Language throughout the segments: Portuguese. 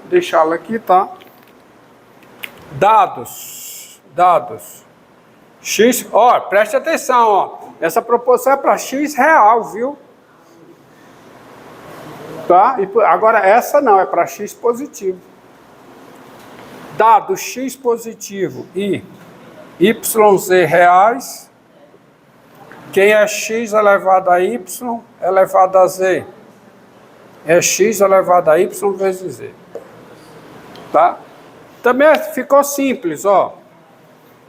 Deixá-la aqui, tá? Dados. X, ó, preste atenção, ó. Essa proporção é para X real, viu? Tá? E agora essa não, é para X positivo. Dado X positivo e YZ reais, quem é X elevado a Y elevado a Z? É X elevado a Y vezes Z. Tá? Também ficou simples, ó.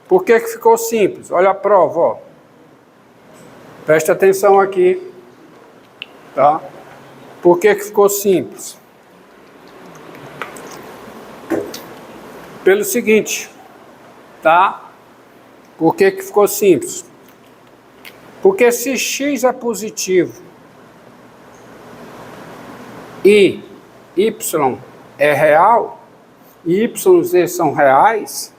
Por que ficou simples? Olha a prova, ó. Preste atenção aqui. Tá? Por que ficou simples? Pelo seguinte, tá? Por que ficou simples? Porque se X é positivo e Y é real, e YZ são reais,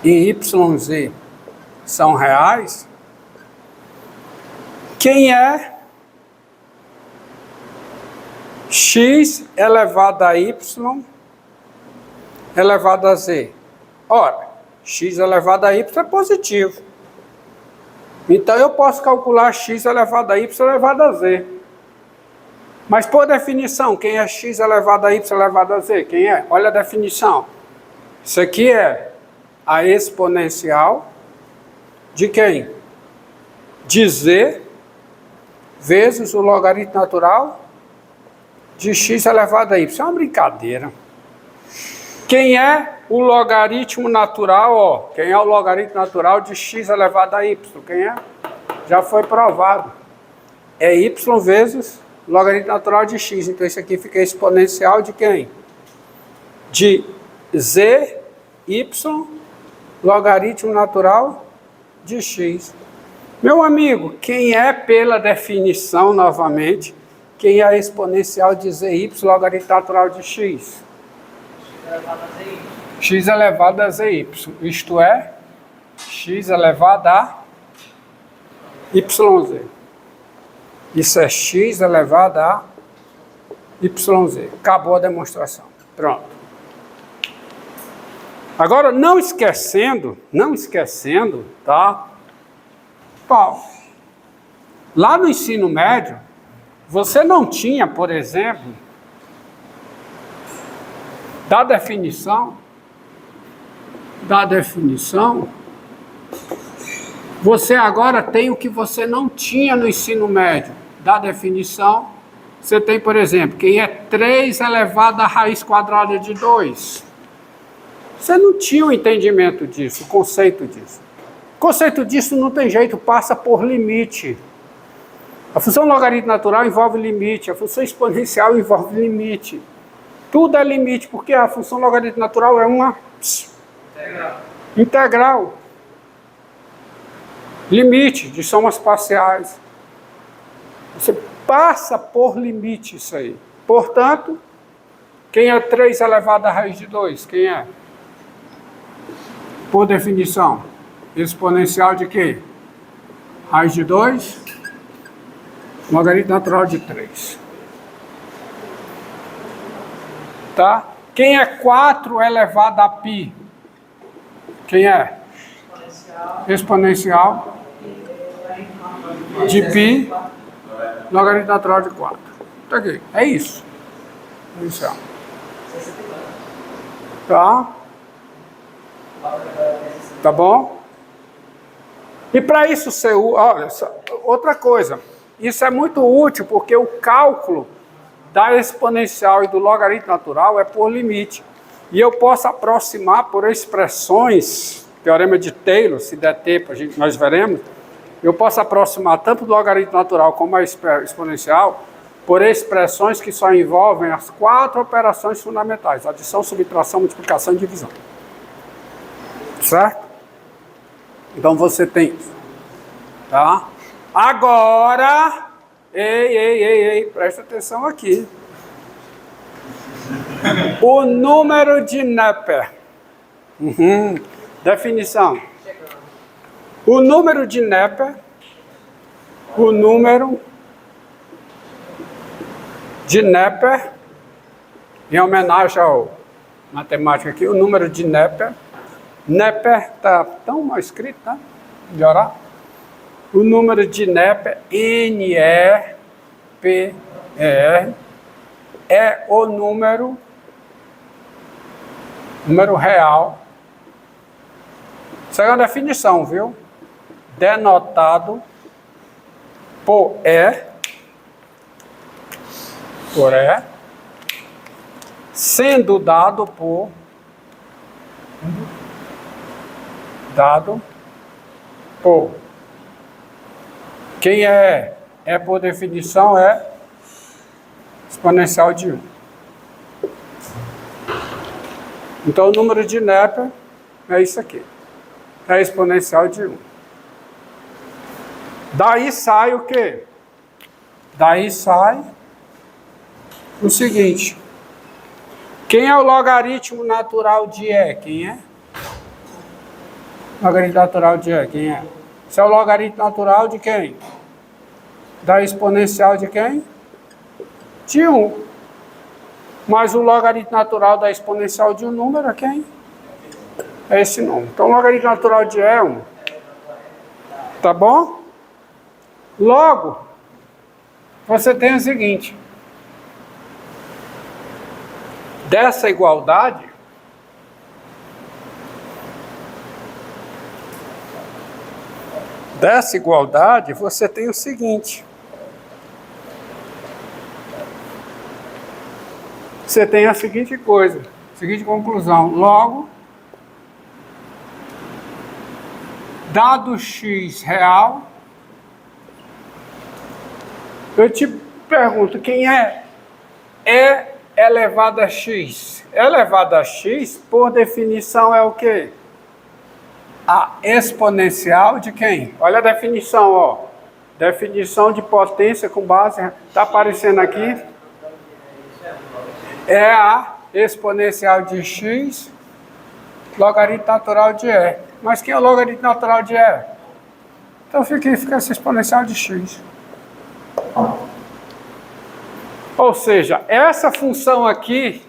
e YZ são reais, quem é X elevado a Y elevado a Z? Ora, X elevado a Y é positivo. Então eu posso calcular X elevado a Y elevado a Z. Mas por definição, quem é X elevado a Y elevado a Z? Quem é? Olha a definição. Isso aqui é a exponencial de quem? De Z vezes o logaritmo natural de X elevado a Y. Isso é uma brincadeira. Quem é o logaritmo natural, ó? Quem é o logaritmo natural de X elevado a Y? Quem é? Já foi provado. É Y vezes o logaritmo natural de X. Então isso aqui fica exponencial de quem? De Z, Y, logaritmo natural de X. Meu amigo, quem é pela definição, novamente, quem é a exponencial de ZY, logaritmo natural de X? X elevado a ZY. Isto é, X elevado a YZ. Isso é X elevado a YZ. Acabou a demonstração. Pronto. Agora, não esquecendo, tá? Bom, lá no ensino médio, você não tinha, por exemplo, da definição, você agora tem o que você não tinha no ensino médio. Da definição, você tem, por exemplo, quem é 3 elevado à raiz quadrada de 2. Você não tinha o entendimento disso, o conceito disso. O conceito disso não tem jeito, passa por limite. A função logaritmo natural envolve limite, a função exponencial envolve limite. Tudo é limite, porque a função logaritmo natural é uma integral. Limite de somas parciais. Você passa por limite isso aí. Portanto, quem é 3 elevado à raiz de 2? Quem é? Por definição, exponencial de quê? Raiz de 2, logaritmo natural de 3. Tá? Quem é 4 elevado a π? Quem é? Exponencial de π, logaritmo natural de 4. Tá aqui. É isso. Isso é. Tá? Tá bom? E para isso ser olha, outra coisa. Isso é muito útil porque o cálculo da exponencial e do logaritmo natural é por limite. E eu posso aproximar por expressões, teorema de Taylor, se der tempo, nós veremos, eu posso aproximar tanto do logaritmo natural como a exponencial por expressões que só envolvem as 4 operações fundamentais: adição, subtração, multiplicação e divisão. Certo? Então você tem isso. Tá? Agora, ei, presta atenção aqui. O número de Neper. Definição. O número de Neper, em homenagem ao matemática aqui, o número de Neper. Neper está tão mal escrito, tá? Melhorar. O número de Neper, NEPER, é o número real. Isso é uma definição, viu? Denotado por E, sendo dado por quem é por definição é exponencial de 1. Então o número de Neper é isso aqui, é exponencial de 1. Daí sai o quê? Daí sai o seguinte: quem é o logaritmo natural de E? Quem é? Logaritmo natural de E, quem é? Isso é o logaritmo natural de quem? Da exponencial de quem? De 1. Mas o logaritmo natural da exponencial de um número é quem? É esse número. Então o logaritmo natural de E é 1. Tá bom? Logo, você tem o seguinte: dessa igualdade, você tem o seguinte. Você tem a seguinte coisa, a seguinte conclusão. Logo, dado x real, eu te pergunto, quem é E elevado a x? E elevado a x, por definição, é o quê? A exponencial de quem? Olha a definição, ó. Definição de potência com base, está aparecendo aqui. É a exponencial de x, logaritmo natural de E. Mas quem é o logaritmo natural de E? Então fica essa exponencial de x. Ou seja, essa função aqui,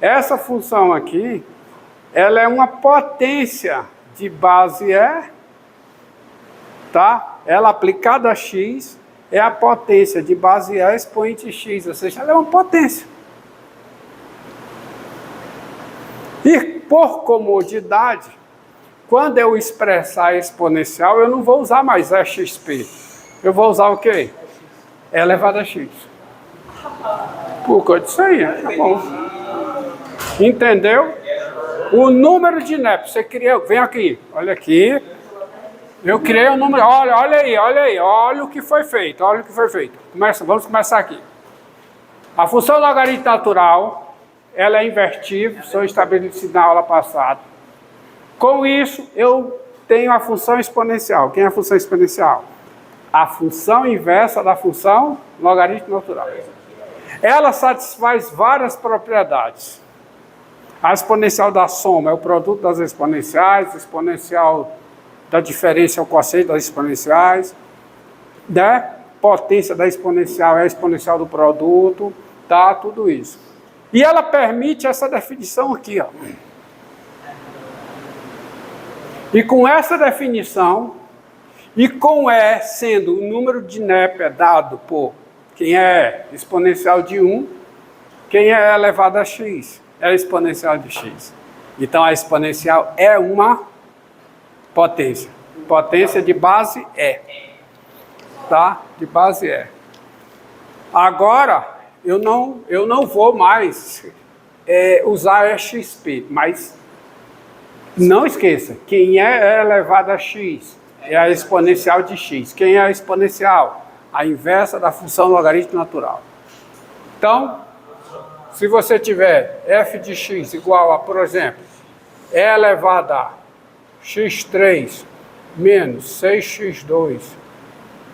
essa função aqui, ela é uma potência de base E, tá? Ela aplicada a x é a potência de base E expoente x, ou seja, ela é uma potência. E por comodidade, quando eu expressar a exponencial, eu não vou usar mais EXP. Eu vou usar o quê? E elevado a x. Por causa disso aí, tá bom. Entendeu? O número de Neper, você cria, vem aqui, olha aqui. Eu criei um número, olha aí, olha o que foi feito, vamos começar aqui. A função logaritmo natural, ela é invertível, sou estabelecido na aula passada. Com isso, eu tenho a função exponencial. Quem é a função exponencial? A função inversa da função logaritmo natural. Ela satisfaz várias propriedades. A exponencial da soma é o produto das exponenciais, a exponencial da diferença é o cosseno das exponenciais, né? Potência da exponencial é a exponencial do produto, tá? Tudo isso. E ela permite essa definição aqui, ó. E com essa definição, e com E sendo o número de Neper dado por quem é exponencial de 1, quem é elevado a x é exponencial de x. Então a exponencial é uma potência. Potência de base E. Tá? De base E. Agora, eu não vou mais usar EXP, mas não esqueça, quem é elevado a x é a exponencial de x. Quem é a exponencial? A inversa da função logaritmo natural. Então, se você tiver f de x igual a, por exemplo, e elevado a x3 menos 6x2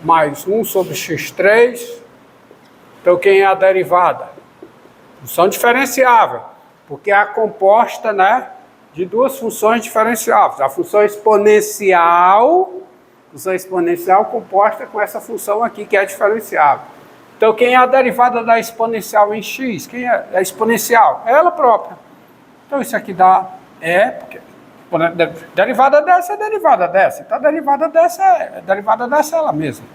mais 1 sobre x3, então quem é a derivada? Função diferenciável, porque é a composta, né, de duas funções diferenciáveis. A função exponencial composta com essa função aqui que é diferenciável. Então, quem é a derivada da exponencial em x? Quem é a exponencial? É ela própria. Então, isso aqui dá porque derivada dessa é derivada dessa. Então, a derivada dessa é ela mesma.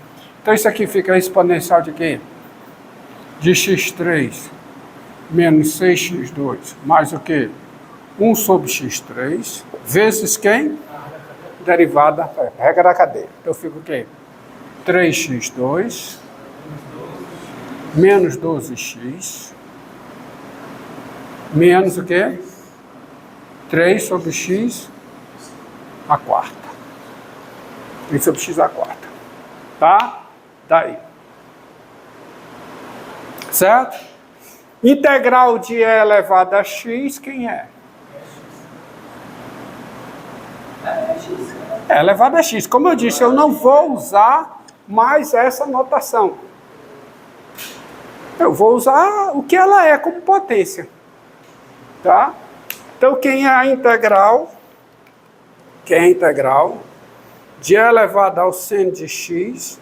Então, isso aqui fica a exponencial de quê? De x3 menos 6x2 mais o quê? 1 sobre x3 vezes quem? Derivada, regra da cadeia. Então, fica o quê? 3x2 menos 12x menos o quê? 3 sobre x a quarta. 3 sobre x a quarta. Tá? Daí. Certo? Integral de e elevado a x, quem é? É elevado a x. Como eu disse, eu não vou usar mais essa notação. Eu vou usar o que ela é como potência. Tá? Então, quem é a integral? Quem é a integral de e elevado ao seno de x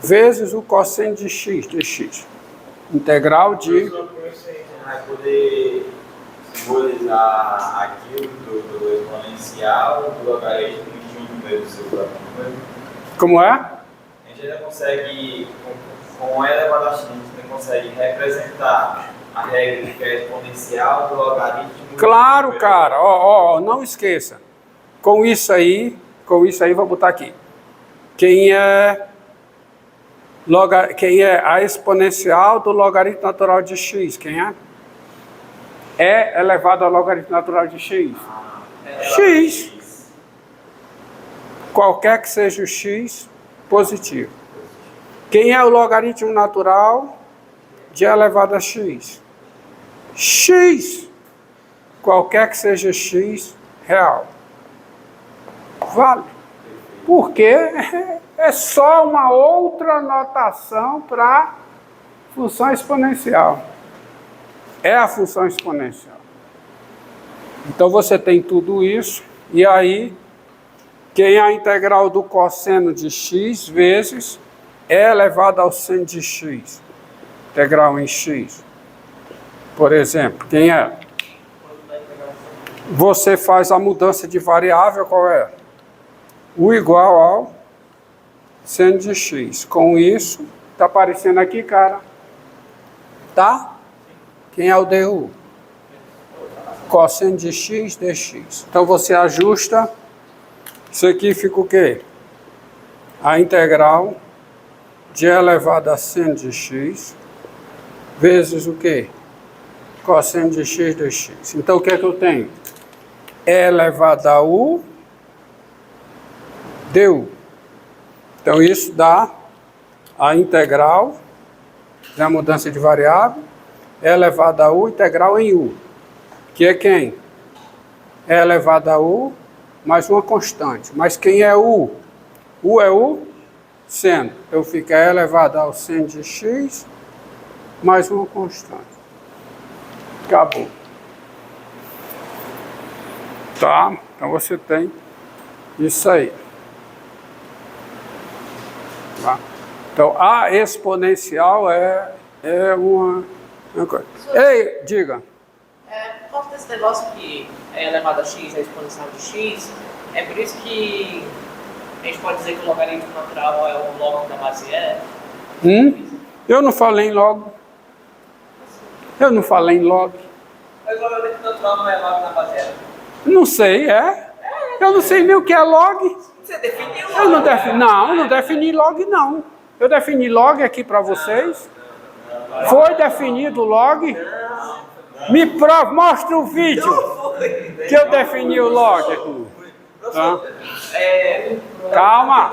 vezes o cosseno de x dx. Integral de... Vai poder simbolizar aquilo do exponencial, do logaritmo de um número do seu próprio número. Como é? A gente ainda consegue, com e elevado a x, a gente ainda consegue representar a regra que é exponencial do logaritmo. Claro, cara. Não esqueça. Com isso aí, vou botar aqui. Quem é a exponencial do logaritmo natural de x? Quem é? É elevado ao logaritmo natural de x. X. Qualquer que seja o x, positivo. Quem é o logaritmo natural de e elevado a x? X. Qualquer que seja x, real. Vale. Porque é só uma outra notação para função exponencial. É a função exponencial. Então você tem tudo isso, e aí, quem é a integral do cosseno de x vezes e elevado ao seno de x? Integral em x. Por exemplo, quem é? Você faz a mudança de variável, qual é? U igual ao seno de x. Com isso, está aparecendo aqui, cara. Tá? Quem é o du? Cosseno de x dx. Então você ajusta. Isso aqui fica o quê? A integral de e elevado a seno de x vezes o quê? Cosseno de x dx. Então o que é que eu tenho? E elevado a u du. Então isso dá a integral da mudança de variável é elevado a u integral em u, que é quem? É elevado a u mais uma constante. Mas quem é u? U é o seno. Então fica E elevado ao seno de x mais uma constante. Acabou. Tá? Então você tem isso aí. Tá? Então a exponencial é uma coisa. Ei, diga. Por conta desse negócio que é elevado a x, é exponencial de x, é por isso que a gente pode dizer que o logaritmo natural é o log da base e? Eu não falei em log. Eu não falei em log. Mas o logaritmo natural não é log da base e? Não sei, é? Eu não sei nem o que é log. Você definiu Eu não defini, não, eu não defini log, não. Eu defini log aqui para vocês. Foi definido log. Me prova, mostra o vídeo que eu defini o log aqui. Tá? Calma.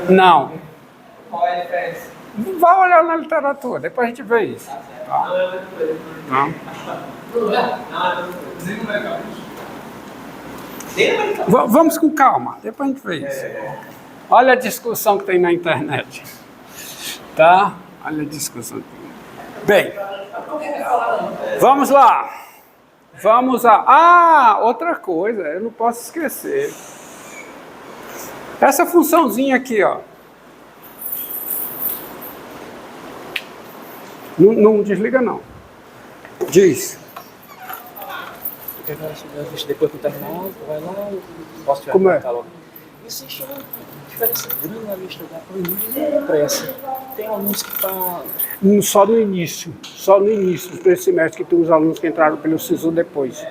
Não. Qual é a diferença? Vai olhar na literatura, depois a gente vê isso. Tá? Não. Vamos com calma, depois a gente vê isso. Olha a discussão que tem na internet. Tá? Olha a discussão que tem. Bem, vamos lá. Vamos a... Ah, outra coisa, eu não posso esquecer. Essa funçãozinha aqui, ó. Não desliga, não. Diz. Depois que eu terminar, vai lá, eu posso tirar Como é? logo. Existe uma diferença grande na lista da planilha e impressa. Tem alunos que estão... Só no início desse semestre, que tem os alunos que entraram pelo SISU depois.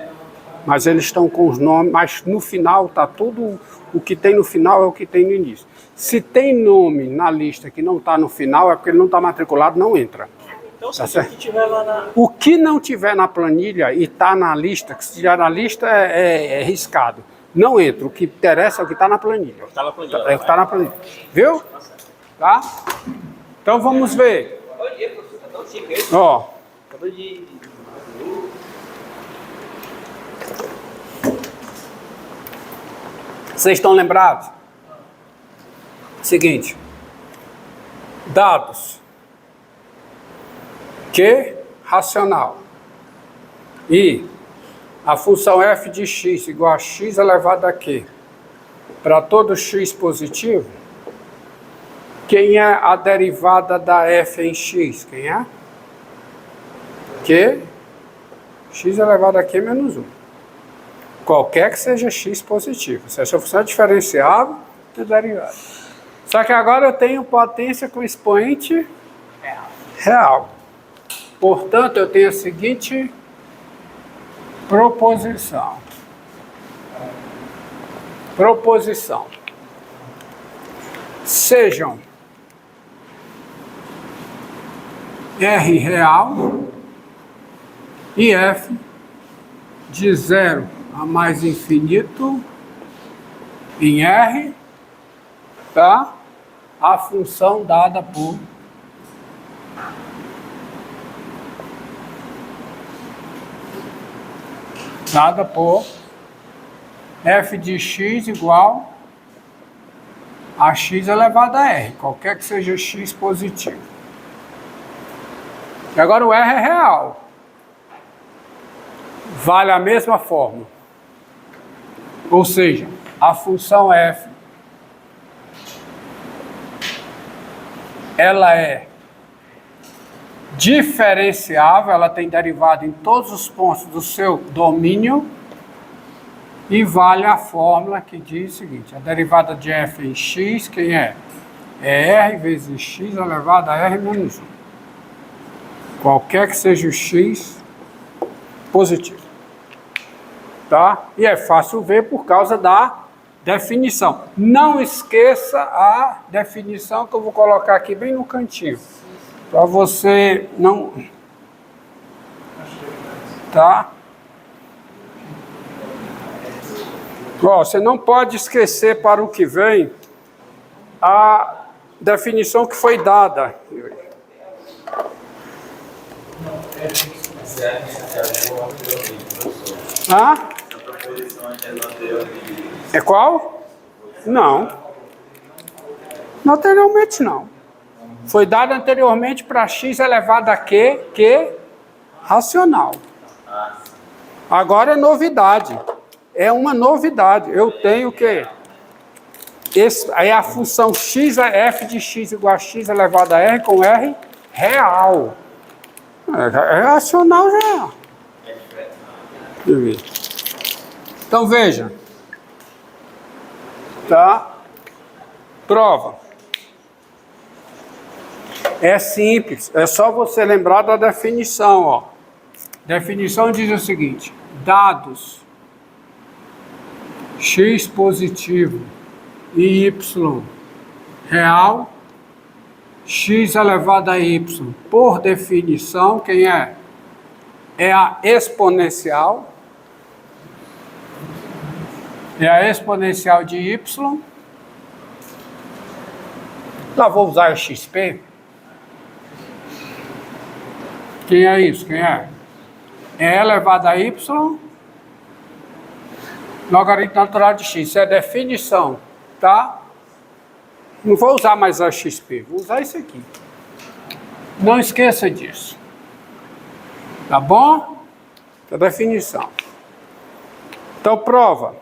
Mas eles estão com os nomes, mas no final está tudo, o que tem no final é o que tem no início. Se tem nome na lista que não está no final, é porque ele não está matriculado, não entra. Então, se Tá o certo? que tiver lá na... O que não tiver na planilha e está na lista, que se tiver na lista é riscado. Não entra, o que interessa é o que está na planilha. Tá na planilha. É o que está na planilha. Viu? Tá? Então vamos ver. Bom dia, professor. Tá tão chique esse. Ó. Acabou de... Vocês estão lembrados? Seguinte. Dados. Q racional. E a função f de x igual a x elevado a q. Para todo x positivo, quem é a derivada da f em x? Quem é? Q, x elevado a q menos 1. Qualquer que seja x positivo. Se essa função é diferenciável, é derivada. Só que agora eu tenho potência com expoente real. Portanto, eu tenho a seguinte proposição. Proposição. Sejam R real e F de 0 a mais infinito em R, tá? A função dada por f de x igual a x elevado a r, qualquer que seja x positivo. E agora o r é real. Vale a mesma fórmula. Ou seja, a função f, ela é diferenciável, ela tem derivada em todos os pontos do seu domínio e vale a fórmula que diz o seguinte: a derivada de f em x, quem é? É r vezes x elevado a r menos 1. Qualquer que seja o x positivo. Tá? E é fácil ver por causa da definição. Não esqueça a definição que eu vou colocar aqui bem no cantinho. Para você não... Tá? Ó, você não pode esquecer para o que vem a definição que foi dada. Ah? É qual? Não. Anteriormente não. Foi dado anteriormente para x elevado a q racional. Agora é novidade. É uma novidade. Eu tenho que... Aí a função x é f de x igual a x elevado a r com r real. É racional já. Então veja. Tá? Prova. É simples. É só você lembrar da definição, ó. Definição diz o seguinte: dados x positivo e y real, x elevado a y, por definição, quem é? É a exponencial. É a exponencial de y. Lá vou usar o XP. Quem é isso? Quem é? É elevado a y, logaritmo natural de x. Isso é definição, tá? Não vou usar mais a XP, vou usar isso aqui. Não esqueça disso. Tá bom? É definição. Então, prova.